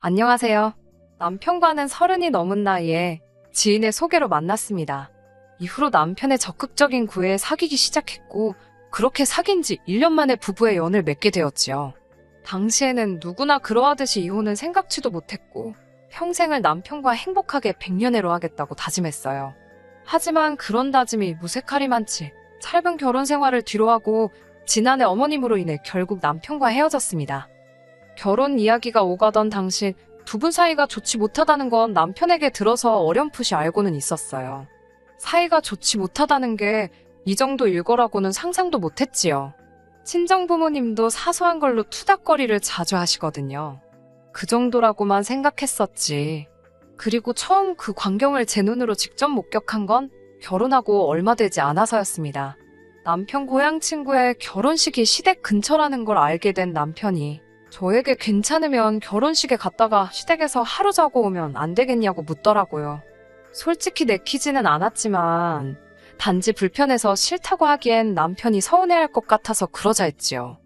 안녕하세요. 남편과는 30이 넘은 나이에 지인의 소개로 만났습니다. 이후로 남편의 적극적인 구애에 사귀기 시작했고, 그렇게 사귄 지 1년 만에 부부의 연을 맺게 되었지요. 당시에는 누구나 그러하듯이 이혼은 생각지도 못했고, 평생을 남편과 행복하게 백년해로 하겠다고 다짐했어요. 하지만 그런 다짐이 무색하리만치 짧은 결혼 생활을 뒤로하고 지난해 어머님으로 인해 결국 남편과 헤어졌습니다. 결혼 이야기가 오가던 당시 두 분 사이가 좋지 못하다는 건 남편에게 들어서 어렴풋이 알고는 있었어요. 사이가 좋지 못하다는 게 이 정도 일거라고는 상상도 못했지요. 친정 부모님도 사소한 걸로 투닥거리를 자주 하시거든요. 그 정도라고만 생각했었지. 그리고 처음 그 광경을 제 눈으로 직접 목격한 건 결혼하고 얼마 되지 않아서였습니다. 남편 고향 친구의 결혼식이 시댁 근처라는 걸 알게 된 남편이 저에게 괜찮으면 결혼식에 갔다가 시댁에서 하루 자고 오면 안 되겠냐고 묻더라고요. 솔직히 내키지는 않았지만 단지 불편해서 싫다고 하기엔 남편이 서운해할 것 같아서 그러자 했지요.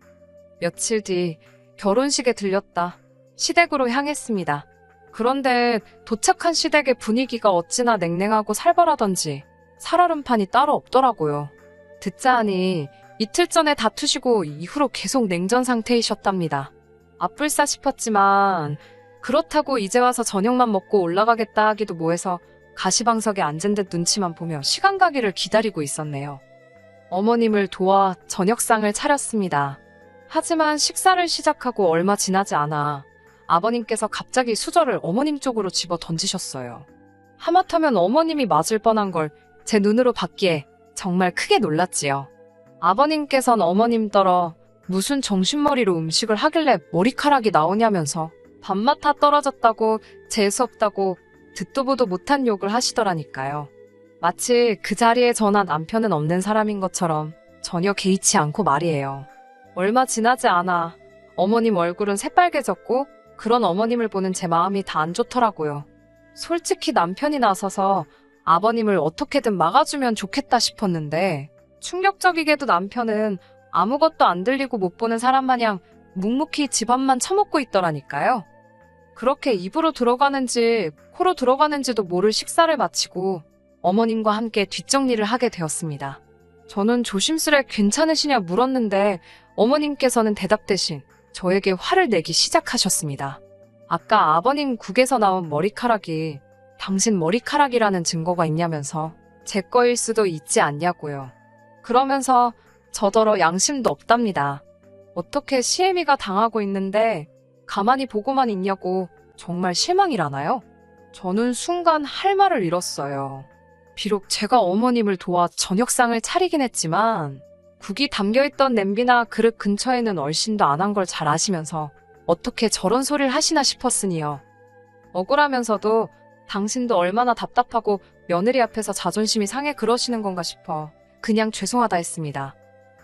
며칠 뒤 결혼식에 들렸다. 시댁으로 향했습니다. 그런데 도착한 시댁의 분위기가 어찌나 냉랭하고 살벌하던지 살얼음판이 따로 없더라고요. 듣자 하니 이틀 전에 다투시고 이후로 계속 냉전 상태이셨답니다. 아뿔싸 싶었지만 그렇다고 이제 와서 저녁만 먹고 올라가겠다 하기도 뭐해서 가시방석에 앉은 듯 눈치만 보며 시간 가기를 기다리고 있었네요. 어머님을 도와 저녁상을 차렸습니다. 하지만 식사를 시작하고 얼마 지나지 않아 아버님께서 갑자기 수저를 어머님 쪽으로 집어 던지셨어요. 하마터면 어머님이 맞을 뻔한 걸 제 눈으로 봤기에 정말 크게 놀랐지요. 아버님께선 어머님더러 무슨 정신머리로 음식을 하길래 머리카락이 나오냐면서 밥맛 다 떨어졌다고 재수없다고 듣도 보도 못한 욕을 하시더라니까요. 마치 그 자리에 저나 남편은 없는 사람인 것처럼 전혀 개의치 않고 말이에요. 얼마 지나지 않아 어머님 얼굴은 새빨개졌고 그런 어머님을 보는 제 마음이 다 안 좋더라고요. 솔직히 남편이 나서서 아버님을 어떻게든 막아주면 좋겠다 싶었는데 충격적이게도 남편은 아무것도 안 들리고 못 보는 사람 마냥 묵묵히 집안만 처먹고 있더라니까요. 그렇게 입으로 들어가는지 코로 들어가는지도 모를 식사를 마치고 어머님과 함께 뒷정리를 하게 되었습니다. 저는 조심스레 괜찮으시냐 물었는데 어머님께서는 대답 대신 저에게 화를 내기 시작하셨습니다. 아까 아버님 국에서 나온 머리카락이 당신 머리카락이라는 증거가 있냐면서 제 거일 수도 있지 않냐고요. 그러면서 저더러 양심도 없답니다. 어떻게 시애미가 당하고 있는데 가만히 보고만 있냐고 정말 실망이라나요? 저는 순간 할 말을 잃었어요. 비록 제가 어머님을 도와 저녁상을 차리긴 했지만 국이 담겨있던 냄비나 그릇 근처에는 얼씬도 안 한 걸 잘 아시면서 어떻게 저런 소리를 하시나 싶었으니요. 억울하면서도 당신도 얼마나 답답하고 며느리 앞에서 자존심이 상해 그러시는 건가 싶어 그냥 죄송하다 했습니다.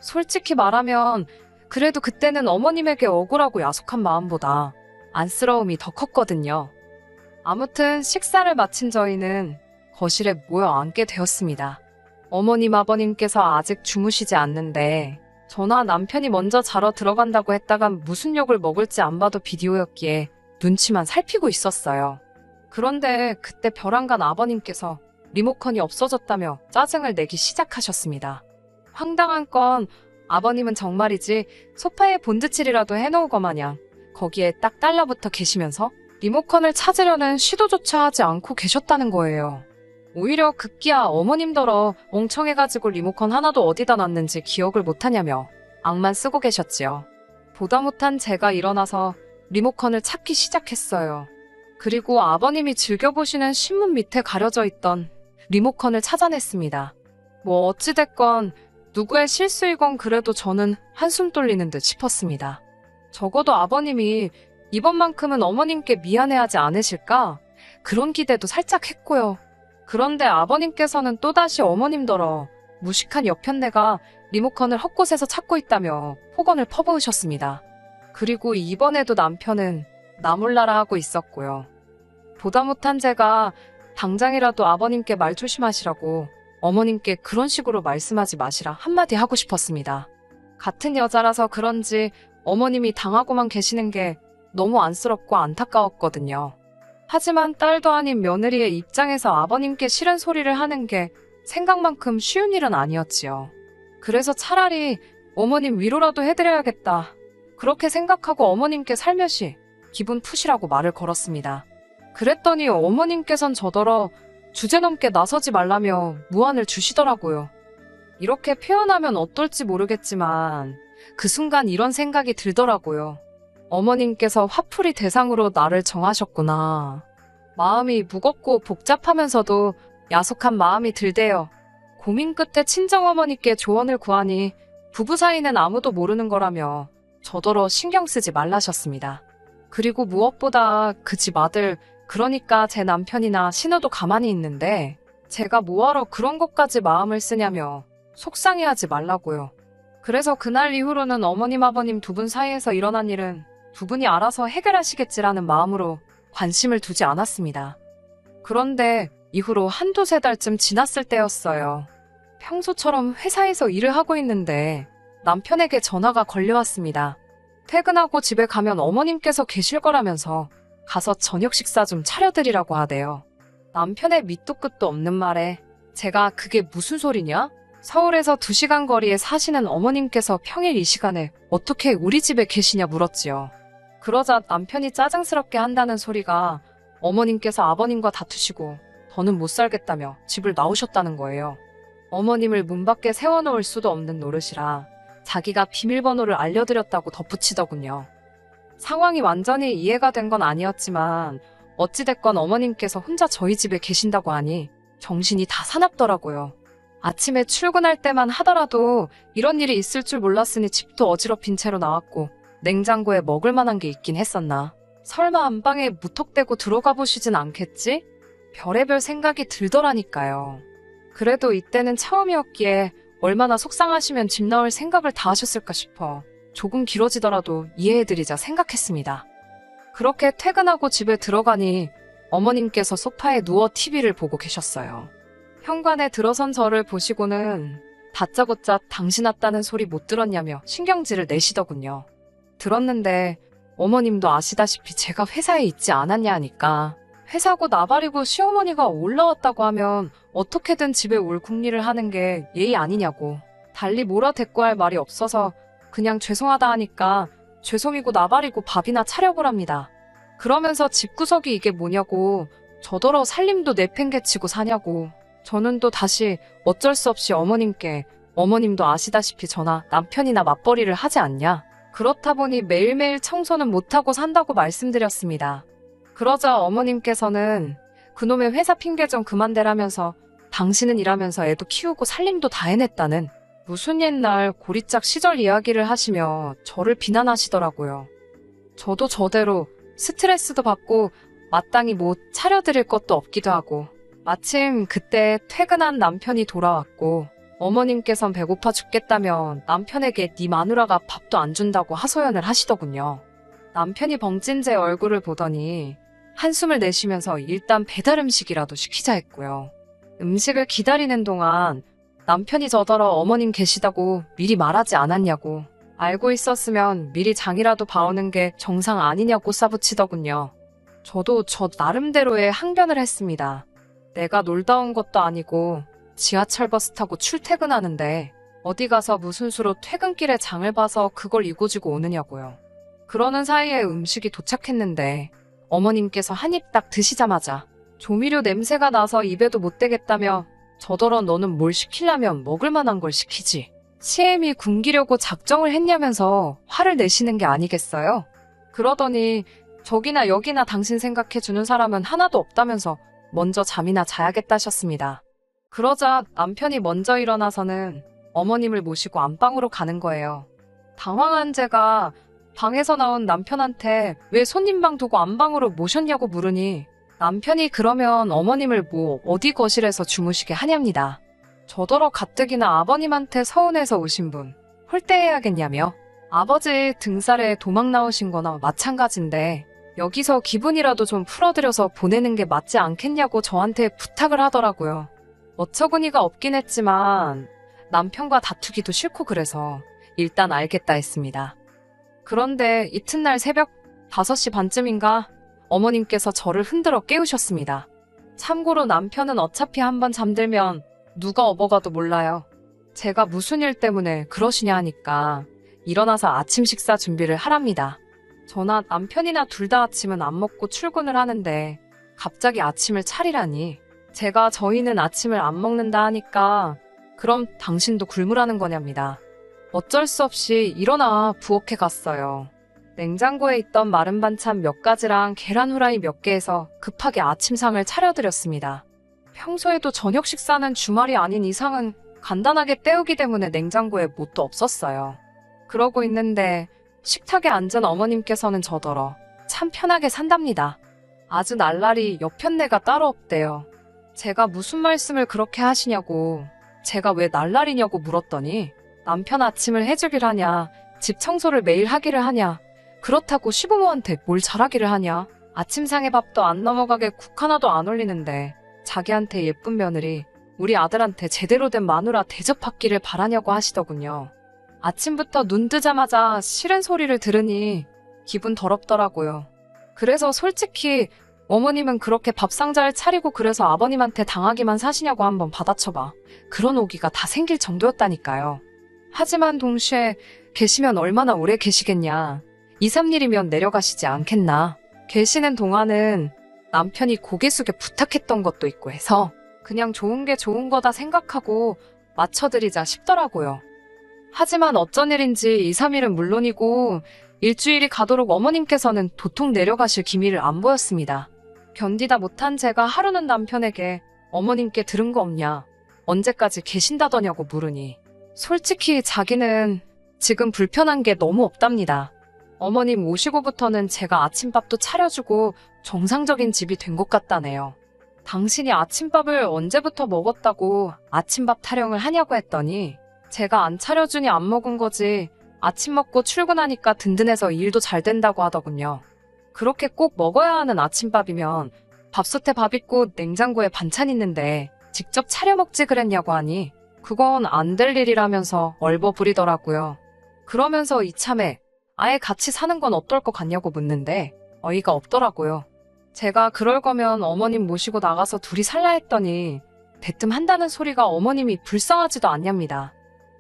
솔직히 말하면 그래도 그때는 어머님에게 억울하고 야속한 마음보다 안쓰러움이 더 컸거든요. 아무튼 식사를 마친 저희는 거실에 모여 앉게 되었습니다. 어머님 아버님께서 아직 주무시지 않는데 저나 남편이 먼저 자러 들어간다고 했다간 무슨 욕을 먹을지 안 봐도 비디오였기에 눈치만 살피고 있었어요. 그런데 그때 벼랑간 아버님께서 리모컨이 없어졌다며 짜증을 내기 시작하셨습니다. 황당한 건 아버님은 정말이지 소파에 본드칠이라도 해놓으거 마냥 거기에 딱 달라붙어 계시면서 리모컨을 찾으려는 시도조차 하지 않고 계셨다는 거예요. 오히려 급기야 어머님더러 멍청해가지고 리모컨 하나도 어디다 놨는지 기억을 못하냐며 악만 쓰고 계셨지요. 보다 못한 제가 일어나서 리모컨을 찾기 시작했어요. 그리고 아버님이 즐겨보시는 신문 밑에 가려져 있던 리모컨을 찾아냈습니다. 뭐 어찌됐건 누구의 실수이건 그래도 저는 한숨 돌리는 듯 싶었습니다. 적어도 아버님이 이번만큼은 어머님께 미안해하지 않으실까? 그런 기대도 살짝 했고요. 그런데 아버님께서는 또다시 어머님더러 무식한 여편네가 리모컨을 헛곳에서 찾고 있다며 폭언을 퍼부으셨습니다. 그리고 이번에도 남편은 나 몰라라 하고 있었고요. 보다 못한 제가 당장이라도 아버님께 말 조심하시라고 어머님께 그런 식으로 말씀하지 마시라 한마디 하고 싶었습니다. 같은 여자라서 그런지 어머님이 당하고만 계시는 게 너무 안쓰럽고 안타까웠거든요. 하지만 딸도 아닌 며느리의 입장에서 아버님께 싫은 소리를 하는 게 생각만큼 쉬운 일은 아니었지요. 그래서 차라리 어머님 위로라도 해드려야겠다. 그렇게 생각하고 어머님께 살며시 기분 푸시라고 말을 걸었습니다. 그랬더니 어머님께선 저더러 주제넘게 나서지 말라며 무안을 주시더라고요. 이렇게 표현하면 어떨지 모르겠지만 그 순간 이런 생각이 들더라고요. 어머님께서 화풀이 대상으로 나를 정하셨구나. 마음이 무겁고 복잡하면서도 야속한 마음이 들대요. 고민 끝에 친정어머니께 조언을 구하니 부부 사이는 아무도 모르는 거라며 저더러 신경 쓰지 말라셨습니다. 그리고 무엇보다 그 집 아들, 그러니까 제 남편이나 신우도 가만히 있는데 제가 뭐하러 그런 것까지 마음을 쓰냐며 속상해하지 말라고요. 그래서 그날 이후로는 어머님 아버님 두 분 사이에서 일어난 일은 두 분이 알아서 해결하시겠지라는 마음으로 관심을 두지 않았습니다. 그런데 이후로 한두 세 달쯤 지났을 때였어요. 평소처럼 회사에서 일을 하고 있는데 남편에게 전화가 걸려왔습니다. 퇴근하고 집에 가면 어머님께서 계실 거라면서 가서 저녁 식사 좀 차려드리라고 하대요. 남편의 밑도 끝도 없는 말에 제가 그게 무슨 소리냐? 서울에서 2시간 거리에 사시는 어머님께서 평일 이 시간에 어떻게 우리 집에 계시냐 물었지요. 그러자 남편이 짜증스럽게 한다는 소리가 어머님께서 아버님과 다투시고 더는 못 살겠다며 집을 나오셨다는 거예요. 어머님을 문 밖에 세워놓을 수도 없는 노릇이라 자기가 비밀번호를 알려드렸다고 덧붙이더군요. 상황이 완전히 이해가 된 건 아니었지만 어찌됐건 어머님께서 혼자 저희 집에 계신다고 하니 정신이 다 사납더라고요. 아침에 출근할 때만 하더라도 이런 일이 있을 줄 몰랐으니 집도 어지럽힌 채로 나왔고 냉장고에 먹을 만한 게 있긴 했었나. 설마 안방에 무턱대고 들어가 보시진 않겠지? 별의별 생각이 들더라니까요. 그래도 이때는 처음이었기에 얼마나 속상하시면 집 나올 생각을 다 하셨을까 싶어 조금 길어지더라도 이해해드리자 생각했습니다. 그렇게 퇴근하고 집에 들어가니 어머님께서 소파에 누워 TV를 보고 계셨어요. 현관에 들어선 저를 보시고는 다짜고짜 당신 왔다는 소리 못 들었냐며 신경질을 내시더군요. 들었는데 어머님도 아시다시피 제가 회사에 있지 않았냐 하니까 회사고 나발이고 시어머니가 올라왔다고 하면 어떻게든 집에 올 궁리를 하는 게 예의 아니냐고. 달리 뭐라 대꾸할 말이 없어서 그냥 죄송하다 하니까 죄송이고 나발이고 밥이나 차려보랍니다. 그러면서 집구석이 이게 뭐냐고 저더러 살림도 내팽개치고 사냐고. 저는 또 다시 어쩔 수 없이 어머님께 어머님도 아시다시피 저나 남편이나 맞벌이를 하지 않냐. 그렇다 보니 매일매일 청소는 못하고 산다고 말씀드렸습니다. 그러자 어머님께서는 그놈의 회사 핑계 좀 그만 대라면서 당신은 일하면서 애도 키우고 살림도 다 해냈다는 무슨 옛날 고리짝 시절 이야기를 하시며 저를 비난하시더라고요. 저도 저대로 스트레스도 받고 마땅히 뭐 차려드릴 것도 없기도 하고 마침 그때 퇴근한 남편이 돌아왔고 어머님께선 배고파 죽겠다며 남편에게 네 마누라가 밥도 안 준다고 하소연을 하시더군요. 남편이 벙찐 제 얼굴을 보더니 한숨을 내쉬면서 일단 배달 음식이라도 시키자 했고요. 음식을 기다리는 동안 남편이 저더러 어머님 계시다고 미리 말하지 않았냐고 알고 있었으면 미리 장이라도 봐오는 게 정상 아니냐고 싸붙이더군요. 저도 저 나름대로의 항변을 했습니다. 내가 놀다 온 것도 아니고 지하철 버스 타고 출퇴근하는데 어디 가서 무슨 수로 퇴근길에 장을 봐서 그걸 이고지고 오느냐고요. 그러는 사이에 음식이 도착했는데 어머님께서 한 입 딱 드시자마자 조미료 냄새가 나서 입에도 못 대겠다며 저더러 너는 뭘 시키려면 먹을 만한 걸 시키지. 시엠이 굶기려고 작정을 했냐면서 화를 내시는 게 아니겠어요? 그러더니 저기나 여기나 당신 생각해주는 사람은 하나도 없다면서 먼저 잠이나 자야겠다셨습니다. 그러자 남편이 먼저 일어나서는 어머님을 모시고 안방으로 가는 거예요. 당황한 제가 방에서 나온 남편한테 왜 손님방 두고 안방으로 모셨냐고 물으니 남편이 그러면 어머님을 뭐 어디 거실에서 주무시게 하냐입니다. 저더러 가뜩이나 아버님한테 서운해서 오신 분 홀대해야겠냐며 아버지 등살에 도망 나오신 거나 마찬가지인데 여기서 기분이라도 좀 풀어드려서 보내는 게 맞지 않겠냐고 저한테 부탁을 하더라고요. 어처구니가 없긴 했지만 남편과 다투기도 싫고 그래서 일단 알겠다 했습니다. 그런데 이튿날 새벽 5시 반쯤인가 어머님께서 저를 흔들어 깨우셨습니다. 참고로 남편은 어차피 한번 잠들면 누가 업어가도 몰라요. 제가 무슨 일 때문에 그러시냐 하니까 일어나서 아침 식사 준비를 하랍니다. 저나 남편이나 둘 다 아침은 안 먹고 출근을 하는데 갑자기 아침을 차리라니. 제가 저희는 아침을 안 먹는다 하니까 그럼 당신도 굶으라는 거냐입니다. 어쩔 수 없이 일어나 부엌에 갔어요. 냉장고에 있던 마른 반찬 몇 가지랑 계란 후라이 몇 개에서 급하게 아침상을 차려드렸습니다. 평소에도 저녁 식사는 주말이 아닌 이상은 간단하게 때우기 때문에 냉장고에 뭣도 없었어요. 그러고 있는데 식탁에 앉은 어머님께서는 저더러 참 편하게 산답니다. 아주 날라리 여편네가 따로 없대요. 제가 무슨 말씀을 그렇게 하시냐고, 제가 왜 날라리냐고 물었더니 남편 아침을 해주길 하냐, 집 청소를 매일 하기를 하냐, 그렇다고 시부모한테 뭘 잘하기를 하냐, 아침상에 밥도 안 넘어가게 국 하나도 안 올리는데 자기한테 예쁜 며느리, 우리 아들한테 제대로 된 마누라 대접받기를 바라냐고 하시더군요. 아침부터 눈 뜨자마자 싫은 소리를 들으니 기분 더럽더라고요. 그래서 솔직히 어머님은 그렇게 밥상자를 차리고 그래서 아버님한테 당하기만 사시냐고 한번 받아쳐봐. 그런 오기가 다 생길 정도였다니까요. 하지만 동시에 계시면 얼마나 오래 계시겠냐. 2, 3일이면 내려가시지 않겠나. 계시는 동안은 남편이 고개 숙여 부탁했던 것도 있고 해서 그냥 좋은 게 좋은 거다 생각하고 맞춰드리자 싶더라고요. 하지만 어쩐 일인지 2, 3일은 물론이고 일주일이 가도록 어머님께서는 도통 내려가실 기미를 안 보였습니다. 견디다 못한 제가 하루는 남편에게 어머님께 들은 거 없냐, 언제까지 계신다더냐고 물으니 솔직히 자기는 지금 불편한 게 너무 없답니다. 어머님 오시고부터는 제가 아침밥도 차려주고 정상적인 집이 된 것 같다네요. 당신이 아침밥을 언제부터 먹었다고 아침밥 타령을 하냐고 했더니 제가 안 차려주니 안 먹은 거지, 아침 먹고 출근하니까 든든해서 일도 잘 된다고 하더군요. 그렇게 꼭 먹어야 하는 아침밥이면 밥솥에 밥 있고 냉장고에 반찬 있는데 직접 차려 먹지 그랬냐고 하니 그건 안 될 일이라면서 얼버무리더라고요. 그러면서 이참에 아예 같이 사는 건 어떨 것 같냐고 묻는데 어이가 없더라고요. 제가 그럴 거면 어머님 모시고 나가서 둘이 살라 했더니 대뜸 한다는 소리가 어머님이 불쌍하지도 않냐입니다.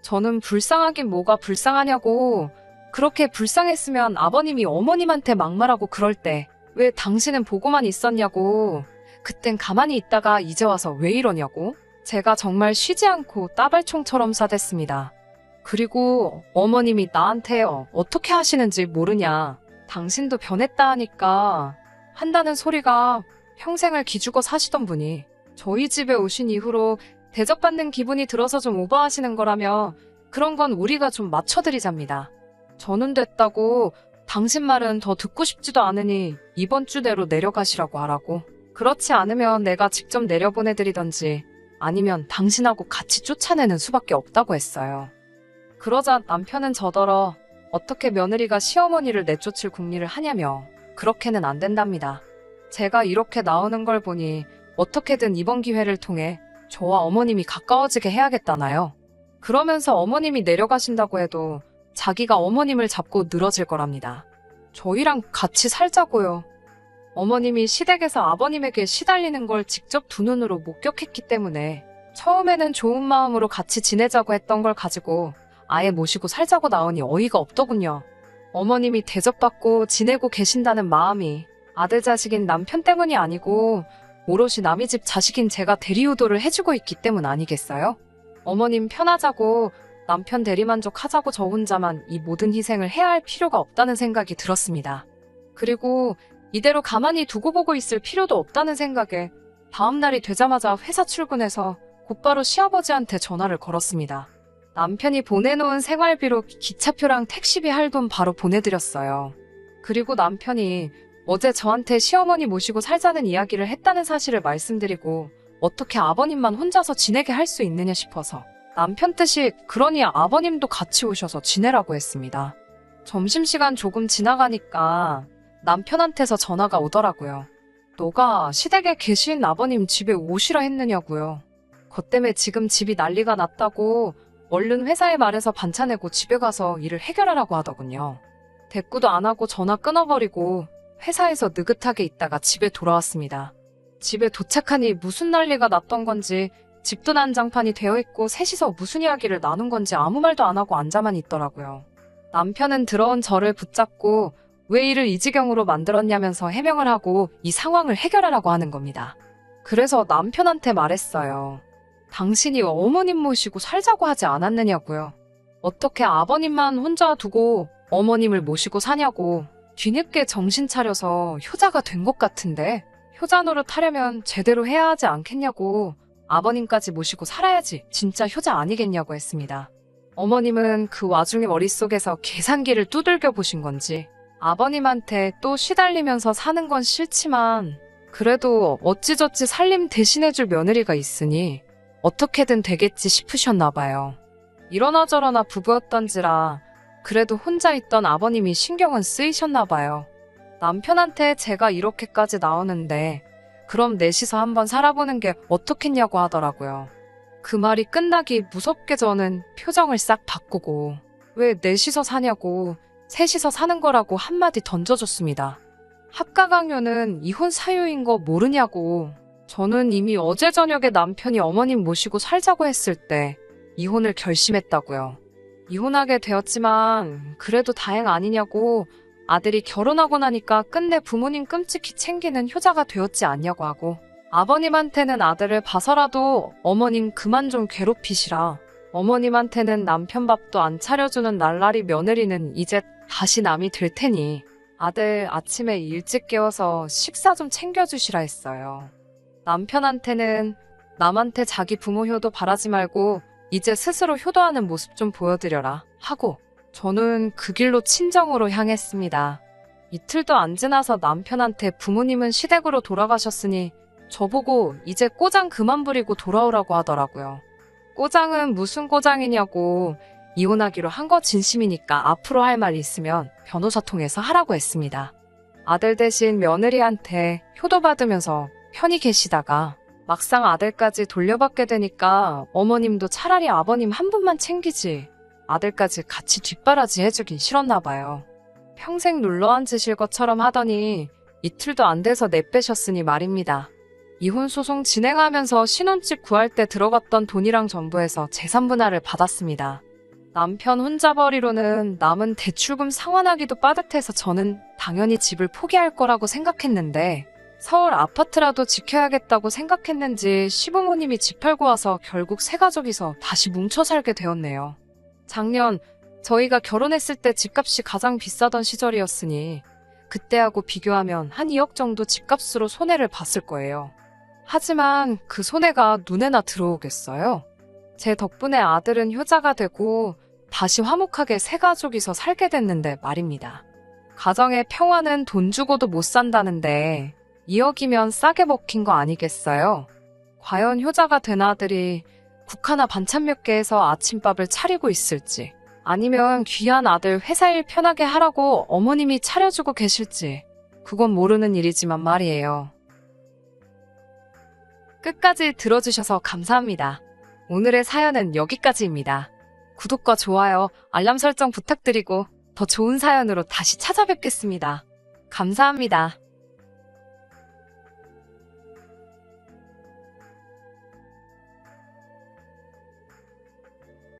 저는 불쌍하긴 뭐가 불쌍하냐고, 그렇게 불쌍했으면 아버님이 어머님한테 막말하고 그럴 때 왜 당신은 보고만 있었냐고, 그땐 가만히 있다가 이제 와서 왜 이러냐고. 제가 정말 쉬지 않고 따발총처럼 사댔습니다. 그리고 어머님이 나한테 어떻게 하시는지 모르냐, 당신도 변했다 하니까 한다는 소리가 평생을 기죽어 사시던 분이 저희 집에 오신 이후로 대접받는 기분이 들어서 좀 오버하시는 거라며 그런 건 우리가 좀 맞춰드리잡니다. 저는 됐다고, 당신 말은 더 듣고 싶지도 않으니 이번 주 내로 내려가시라고 하라고. 그렇지 않으면 내가 직접 내려보내드리던지 아니면 당신하고 같이 쫓아내는 수밖에 없다고 했어요. 그러자 남편은 저더러 어떻게 며느리가 시어머니를 내쫓을 궁리를 하냐며 그렇게는 안 된답니다. 제가 이렇게 나오는 걸 보니 어떻게든 이번 기회를 통해 저와 어머님이 가까워지게 해야겠다나요. 그러면서 어머님이 내려가신다고 해도 자기가 어머님을 잡고 늘어질 거랍니다. 저희랑 같이 살자고요. 어머님이 시댁에서 아버님에게 시달리는 걸 직접 두 눈으로 목격했기 때문에 처음에는 좋은 마음으로 같이 지내자고 했던 걸 가지고 아예 모시고 살자고 나오니 어이가 없더군요. 어머님이 대접받고 지내고 계신다는 마음이 아들 자식인 남편 때문이 아니고 오롯이 남의 집 자식인 제가 대리효도를 해주고 있기 때문 아니겠어요? 어머님 편하자고 남편 대리만족하자고 저 혼자만 이 모든 희생을 해야 할 필요가 없다는 생각이 들었습니다. 그리고 이대로 가만히 두고 보고 있을 필요도 없다는 생각에 다음 날이 되자마자 회사 출근해서 곧바로 시아버지한테 전화를 걸었습니다. 남편이 보내놓은 생활비로 기차표랑 택시비 할 돈 바로 보내드렸어요. 그리고 남편이 어제 저한테 시어머니 모시고 살자는 이야기를 했다는 사실을 말씀드리고 어떻게 아버님만 혼자서 지내게 할 수 있느냐 싶어서 남편 뜻이 그러니 아버님도 같이 오셔서 지내라고 했습니다. 점심시간 조금 지나가니까 남편한테서 전화가 오더라고요. 너가 시댁에 계신 아버님 집에 오시라 했느냐고요. 그것 때문에 지금 집이 난리가 났다고 얼른 회사에 말해서 반차 내고 집에 가서 일을 해결하라고 하더군요. 대꾸도 안 하고 전화 끊어버리고 회사에서 느긋하게 있다가 집에 돌아왔습니다. 집에 도착하니 무슨 난리가 났던 건지 집도 난장판이 되어 있고 셋이서 무슨 이야기를 나눈 건지 아무 말도 안 하고 앉아만 있더라고요. 남편은 들어온 저를 붙잡고 왜 일을 이 지경으로 만들었냐면서 해명을 하고 이 상황을 해결하라고 하는 겁니다. 그래서 남편한테 말했어요. 당신이 어머님 모시고 살자고 하지 않았느냐고요. 어떻게 아버님만 혼자 두고 어머님을 모시고 사냐고. 뒤늦게 정신 차려서 효자가 된 것 같은데 효자 노릇 하려면 제대로 해야 하지 않겠냐고. 아버님까지 모시고 살아야지 진짜 효자 아니겠냐고 했습니다. 어머님은 그 와중에 머릿속에서 계산기를 두들겨 보신 건지 아버님한테 또 시달리면서 사는 건 싫지만 그래도 어찌저찌 살림 대신해줄 며느리가 있으니 어떻게든 되겠지 싶으셨나 봐요. 이러나 저러나 부부였던지라 그래도 혼자 있던 아버님이 신경은 쓰이셨나 봐요. 남편한테 제가 이렇게까지 나오는데 그럼 넷이서 한번 살아보는 게 어떻겠냐고 하더라고요. 그 말이 끝나기 무섭게 저는 표정을 싹 바꾸고 왜 넷이서 사냐고 셋이서 사는 거라고 한마디 던져줬습니다. 합가강요는 이혼 사유인 거 모르냐고. 저는 이미 어제 저녁에 남편이 어머님 모시고 살자고 했을 때 이혼을 결심했다고요. 이혼하게 되었지만 그래도 다행 아니냐고. 아들이 결혼하고 나니까 끝내 부모님 끔찍히 챙기는 효자가 되었지 않냐고 하고 아버님한테는 아들을 봐서라도 어머님 그만 좀 괴롭히시라. 어머님한테는 남편 밥도 안 차려주는 날라리 며느리는 이제 다시 남이 될 테니 아들 아침에 일찍 깨워서 식사 좀 챙겨주시라 했어요. 남편한테는 남한테 자기 부모 효도 바라지 말고 이제 스스로 효도하는 모습 좀 보여드려라 하고 저는 그 길로 친정으로 향했습니다. 이틀도 안 지나서 남편한테 부모님은 시댁으로 돌아가셨으니 저보고 이제 꼬장 그만 부리고 돌아오라고 하더라고요. 꼬장은 무슨 꼬장이냐고. 이혼하기로 한 거 진심이니까 앞으로 할 말 있으면 변호사 통해서 하라고 했습니다. 아들 대신 며느리한테 효도받으면서 편히 계시다가 막상 아들까지 돌려받게 되니까 어머님도 차라리 아버님 한 분만 챙기지 아들까지 같이 뒷바라지 해주긴 싫었나 봐요. 평생 눌러앉으실 것처럼 하더니 이틀도 안 돼서 내빼셨으니 말입니다. 이혼소송 진행하면서 신혼집 구할 때 들어갔던 돈이랑 전부해서 재산 분할을 받았습니다. 남편 혼자벌이로는 남은 대출금 상환하기도 빠듯해서 저는 당연히 집을 포기할 거라고 생각했는데 서울 아파트라도 지켜야겠다고 생각했는지 시부모님이 집 팔고 와서 결국 세 가족이서 다시 뭉쳐 살게 되었네요. 작년 저희가 결혼했을 때 집값이 가장 비싸던 시절이었으니 그때하고 비교하면 한 2억 정도 집값으로 손해를 봤을 거예요. 하지만 그 손해가 눈에나 들어오겠어요? 제 덕분에 아들은 효자가 되고 다시 화목하게 세 가족이서 살게 됐는데 말입니다. 가정의 평화는 돈 주고도 못 산다는데 2억이면 싸게 먹힌 거 아니겠어요? 과연 효자가 된 아들이 국 하나 반찬 몇 개 해서 아침밥을 차리고 있을지 아니면 귀한 아들 회사 일 편하게 하라고 어머님이 차려주고 계실지 그건 모르는 일이지만 말이에요. 끝까지 들어주셔서 감사합니다. 오늘의 사연은 여기까지입니다. 구독과 좋아요, 알람 설정 부탁드리고 더 좋은 사연으로 다시 찾아뵙겠습니다. 감사합니다.